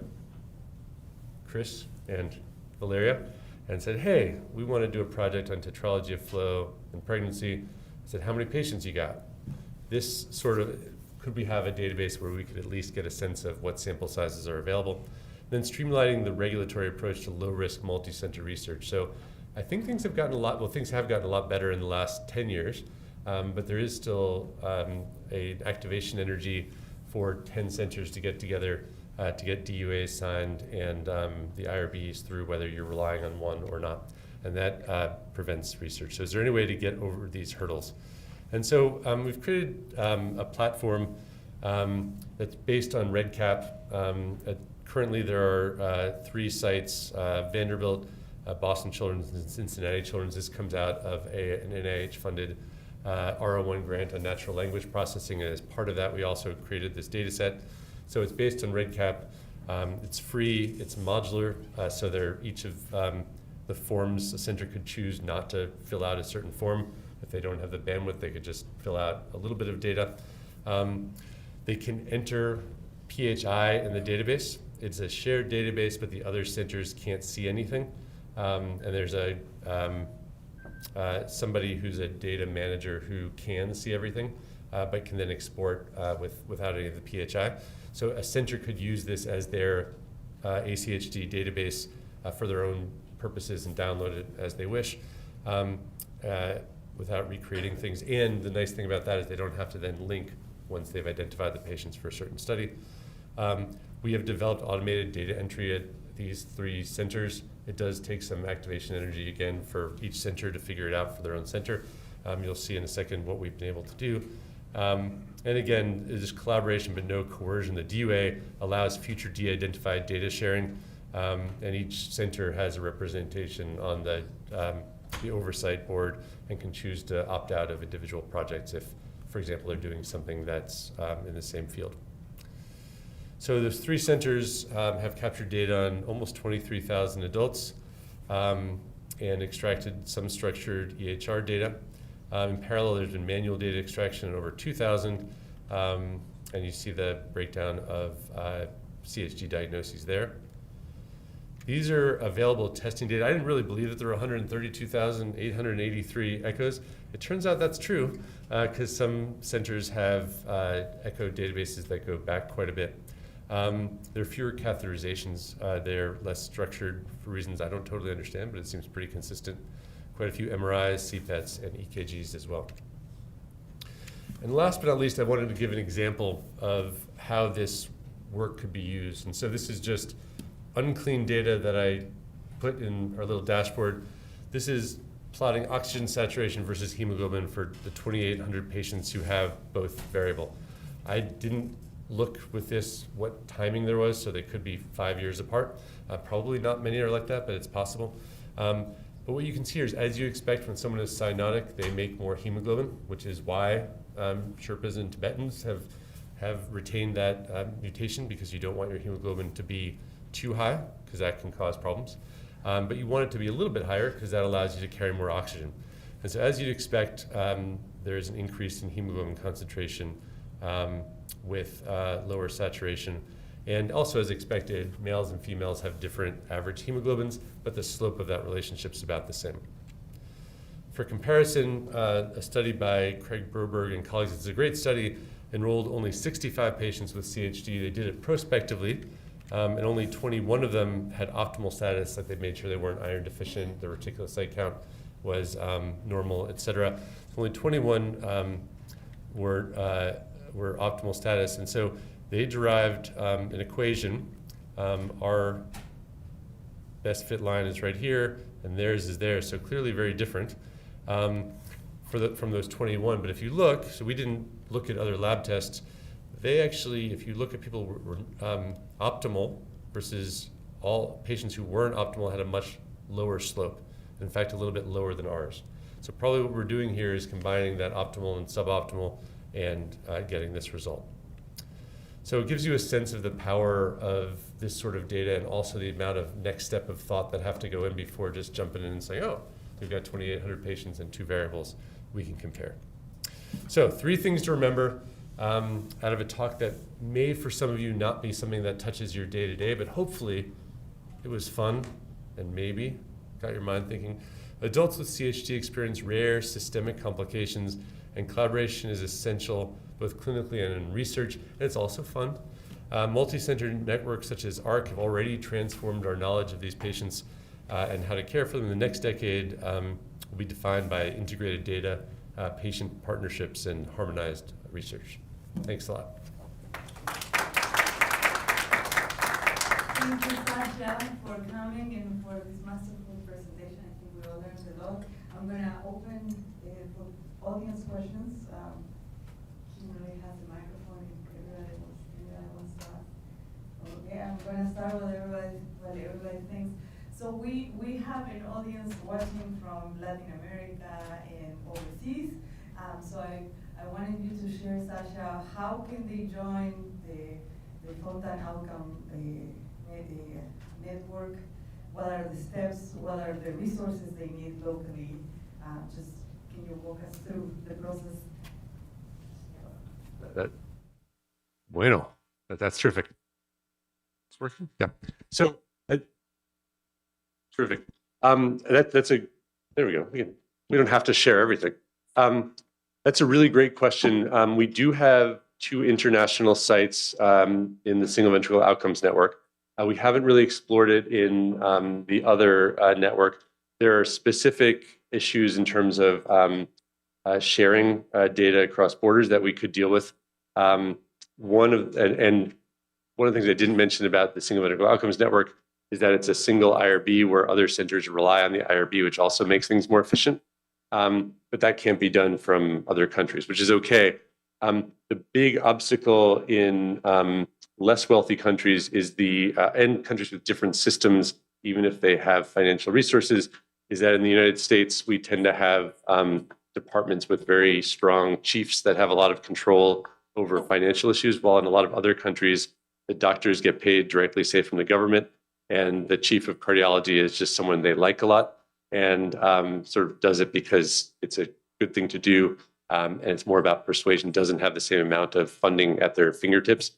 Chris and Valeria and said, hey, we want to do a project on tetralogy of flow in pregnancy, I said, how many patients you got? This sort of, could we have a database where we could at least get a sense of what sample sizes are available? Then streamlining the regulatory approach to low-risk multi-center research. So I think things have gotten a lot better in the last 10 years, but there is still an activation energy for 10 centers to get together to get DUAs signed and the IRBs through, whether you're relying on one or not. And that prevents research. So is there any way to get over these hurdles? And so we've created a platform that's based on REDCap. Currently there are 3 sites, Vanderbilt, Boston Children's, and Cincinnati Children's. This comes out of an NIH-funded R01 grant on natural language processing, and as part of that, we also created this data set. So it's based on REDCap. It's free, it's modular, so they're each of the forms a center could choose not to fill out a certain form. If they don't have the bandwidth, they could just fill out a little bit of data. They can enter PHI in the database. It's a shared database, but the other centers can't see anything. And there's somebody who's a data manager who can see everything, but can then export without any of the PHI. So a center could use this as their ACHD database for their own purposes and download it as they wish without recreating things. And the nice thing about that is they don't have to then link once they've identified the patients for a certain study. We have developed automated data entry at these 3 centers. It does take some activation energy, again, for each center to figure it out for their own center. You'll see in a second what we've been able to do. And again, it's just collaboration but no coercion. The DUA allows future de-identified data sharing, and each center has a representation on the oversight board and can choose to opt out of individual projects if, for example, they're doing something that's in the same field. So those 3 centers have captured data on almost 23,000 adults and extracted some structured EHR data. In parallel, there's been manual data extraction at over 2,000, and you see the breakdown of CHD diagnoses there. These are available testing data. I didn't really believe that there were 132,883 echoes. It turns out that's true because some centers have echo databases that go back quite a bit. There are fewer catheterizations. They're less structured for reasons I don't totally understand, but it seems pretty consistent. Quite a few MRIs, CPETs, and EKGs as well. And last but not least, I wanted to give an example of how this work could be used. And so this is just unclean data that I put in our little dashboard. This is plotting oxygen saturation versus hemoglobin for the 2,800 patients who have both variable. I didn't look with this what timing there was, so they could be 5 years apart. Probably not many are like that, but it's possible. But what you can see here is, as you expect, when someone is cyanotic, they make more hemoglobin, which is why Sherpas and Tibetans have retained that mutation, because you don't want your hemoglobin to be too high, because that can cause problems. But you want it to be a little bit higher, because that allows you to carry more oxygen. And so as you'd expect, there is an increase in hemoglobin concentration with lower saturation. And also, as expected, males and females have different average hemoglobins, but the slope of that relationship is about the same. For comparison, a study by Craig Broberg and colleagues, it's a great study, enrolled only 65 patients with CHD. They did it prospectively, and only 21 of them had optimal status, like they made sure they weren't iron deficient, the reticulocyte count was normal, et cetera. Only 21 were optimal status, and so they derived an equation. Our best fit line is right here, and theirs is there, so clearly very different from those 21. But if you look, so we didn't look at other lab tests, they actually, if you look at people who were optimal versus all patients who weren't optimal, had a much lower slope, in fact, a little bit lower than ours. So probably what we're doing here is combining that optimal and suboptimal and getting this result. So it gives you a sense of the power of this sort of data, and also the amount of next step of thought that have to go in before just jumping in and saying, oh, we've got 2,800 patients and 2 variables we can compare. So 3 things to remember out of a talk that may, for some of you, not be something that touches your day-to-day, but hopefully it was fun and maybe got your mind thinking. Adults with CHD experience rare systemic complications, and collaboration is essential both clinically and in research, and it's also fun. Multicenter networks such as ARC have already transformed our knowledge of these patients and how to care for them. In the next decade will be defined by integrated data, patient partnerships, and harmonized research. Thanks a lot. Thank you, Sasha, for coming and for this masterful presentation. I think we all learned a lot. I'm going to open for audience questions. Kimberly has the microphone if everybody wants to ask. Okay, I'm going to start with what everybody thinks. So we have an audience watching from Latin America and overseas. So I wanted you to share, Sasha, how can they join the Fontan Outcome network? What are the steps? What are the resources they need locally? Just can you walk us through the process? Bueno, that's terrific. It's working? Yeah. So, terrific. There we go. We don't have to share everything. That's a really great question. We do have 2 international sites in the Single Ventricle Outcomes Network. We haven't really explored it in the other network. There are specific issues in terms of sharing data across borders that we could deal with. One of the things I didn't mention about the Single Ventricle Outcomes Network is that it's a single IRB where other centers rely on the IRB, which also makes things more efficient. But that can't be done from other countries, which is okay. The big obstacle in less wealthy countries is and countries with different systems, even if they have financial resources, is that in the United States, we tend to have departments with very strong chiefs that have a lot of control over financial issues, while in a lot of other countries, the doctors get paid directly, say, from the government, and the chief of cardiology is just someone they like a lot and sort of does it because it's a good thing to do. And it's more about persuasion, doesn't have the same amount of funding at their fingertips.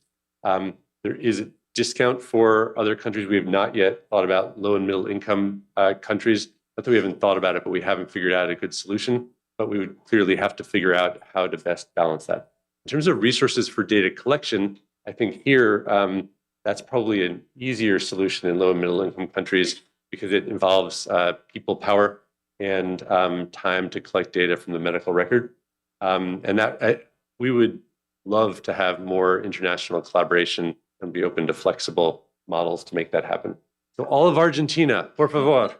There is a discount for other countries. We have not yet thought about low and middle income countries. Not that we haven't thought about it, but we haven't figured out a good solution. But we would clearly have to figure out how to best balance that. In terms of resources for data collection, I think here, that's probably an easier solution in low and middle income countries because it involves people power and time to collect data from the medical record. We would love to have more international collaboration and be open to flexible models to make that happen. So all of Argentina, por favor.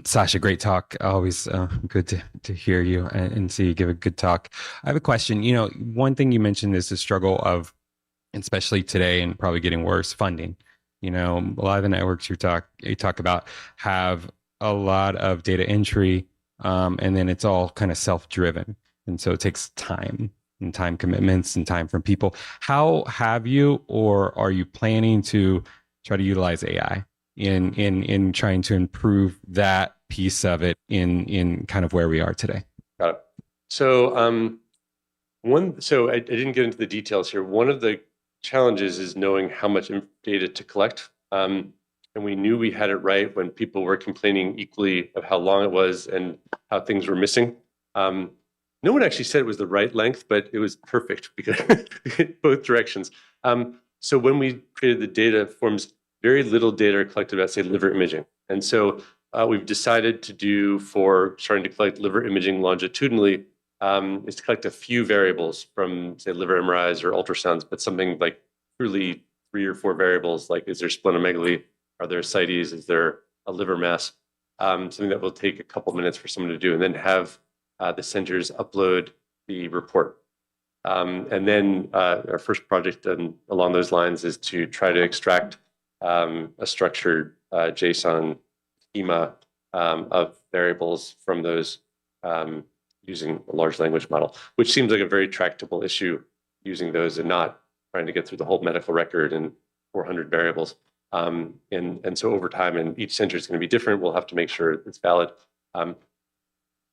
Sasha, great talk. Always good to hear you and see you give a good talk. I have a question. You know, one thing you mentioned is the struggle of, especially today and probably getting worse, funding. You know, a lot of the networks you talk about have a lot of data entry, and then it's all kind of self-driven. And so it takes time and time commitments and time from people. How have you, or are you planning to try to utilize AI in trying to improve that piece of it in kind of where we are today? Got it. So I didn't get into the details here. One of the challenges is knowing how much data to collect. And we knew we had it right when people were complaining equally of how long it was and how things were missing. No one actually said it was the right length, but it was perfect because both directions. So when we created the data forms, very little data are collected about, say, liver imaging. And so we've decided to do, for starting to collect liver imaging longitudinally, is to collect a few variables from, say, liver MRIs or ultrasounds, but something like truly 3 or 4 variables, like is there splenomegaly, are there ascites, is there a liver mass, something that will take a couple minutes for someone to do, and then have the centers upload the report. And then our first project along those lines is to try to extract a structured JSON schema of variables from those using a large language model, which seems like a very tractable issue, using those and not trying to get through the whole medical record and 400 variables. And so over time, and each center is going to be different, we'll have to make sure it's valid.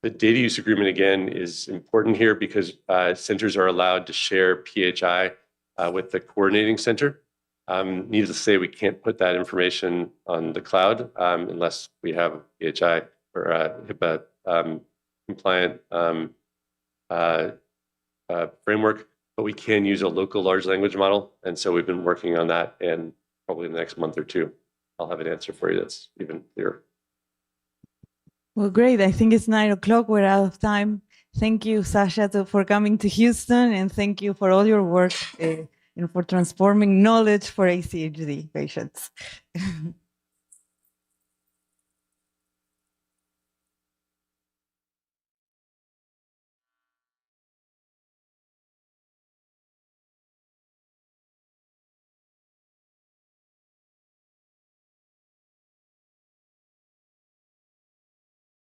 The data use agreement, again, is important here because centers are allowed to share PHI with the coordinating center. Needless to say, we can't put that information on the cloud unless we have PHI or HIPAA compliant framework, but we can use a local large language model. And so we've been working on that, and probably in the next month or two, I'll have an answer for you that's even clearer. Well, great. I think it's 9 o'clock. We're out of time. Thank you, Sasha, for coming to Houston, and thank you for all your work and for transforming knowledge for ACHD patients.